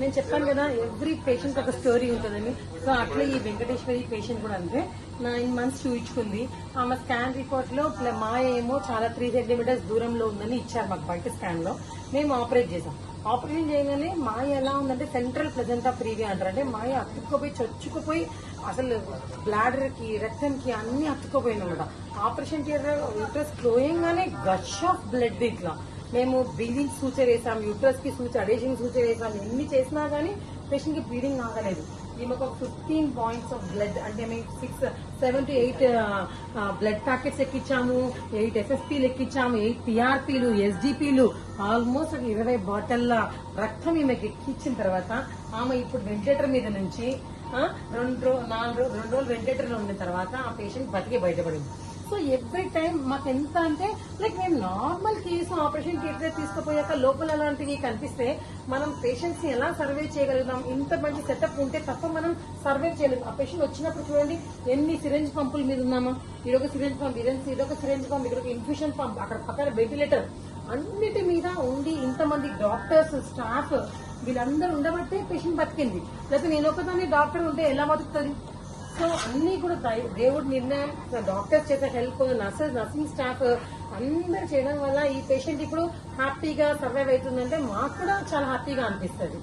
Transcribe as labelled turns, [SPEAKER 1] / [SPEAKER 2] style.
[SPEAKER 1] నేను చెప్పాను కదా ఎవ్రీ పేషెంట్ ఒక స్టోరీ ఉంటుందని. సో అట్లా ఈ వెంకటేశ్వరి పేషెంట్ కూడా అంతే 9 months చూయించుకుంది. ఆమె స్కాన్ రిపోర్ట్ లో మాయ ఏమో చాలా 3 centimeters దూరంలో ఉందని ఇచ్చారు మాకు బయట స్కాన్ లో. మేము ఆపరేట్ చేసాం. ఆపరేషన్ చేయగానే మాయ ఎలా ఉందంటే సెంట్రల్ ప్రెజెంటా ప్రీవియా అంటారు. అంటే మాయ అతుక్కుపోయి చొచ్చుకుపోయి అసలు బ్లాడర్ కి రక్తంకి అన్ని అతుక్కుపోయింది అనమాట. ఆపరేషన్ థియేటర్ యూట్రస్ క్లోయింగ్గానే గష్ ఆఫ్ బ్లడ్ ఇట్లా. మేము బ్లీడింగ్ సూచర్ వేసాం, యూట్రస్ కి సూచర్, అడేషన్ సూచర్ వేసాం. ఎన్ని చేసినా గానీ పేషెంట్ కి బ్లీడింగ్ ఆగలేదు. ఈమెకు 15 points ఆఫ్ బ్లడ్ అంటే మేము 7 to 8 బ్లడ్ ప్యాకెట్స్ ఎక్కించాము, 8 FFPలు ఎక్కించాము, 8 PRPలు, SGPలు, ఆల్మోస్ట్ 20 బాటిల్ల రక్తం ఈమెకి ఎక్కించిన తర్వాత ఆమె ఇప్పుడు వెంటిలేటర్ మీద నుంచి 2 రోజులు వెంటిలేటర్ లో ఉన్న తర్వాత ఆ పేషెంట్ బతికే బయటపడింది. సో ఎవ్రీ టైం మాకు ఎంత అంటే లైక్ మేము నార్మల్ కేసు ఆపరేషన్ థియేటర్ తీసుకుపోయాక లోపల అలాంటివి కనిపిస్తే మనం పేషెంట్స్ ని ఎలా సర్వే చేయగలుగుతాం? ఇంత మంచి సెటప్ ఉంటే తప్ప మనం సర్వే చేయలేదు. ఆ పేషెంట్ వచ్చినప్పుడు చూడండి ఎన్ని సిరెంజ్ పంపుల మీద ఉన్నామా, ఇదొక సిరెంజ్ పంప్, ఇదొక సిరెంజ్ పంప్, ఇదొక ఇన్ఫ్యూషన్ పంప్, అక్కడ పక్కన వెంటిలేటర్, అన్నిటి మీద ఉండి ఇంతమంది డాక్టర్స్, స్టాఫ్ వీళ్ళందరూ ఉండబట్టే పేషెంట్ బతికింది. లేకపోతే నేను ఒకదాన్ని డాక్టర్ ఉంటే ఎలా బతుకుతుంది? సో అన్ని కూడా దేవుడి నిర్ణయం, డాక్టర్స్ చేసే హెల్ప్, నర్సింగ్ స్టాఫ్ అందరు చేయడం వల్ల ఈ పేషెంట్ ఇప్పుడు హ్యాపీగా సర్వైవ్ అవుతుందంటే మాకు కూడా చాలా హ్యాపీగా అనిపిస్తుంది.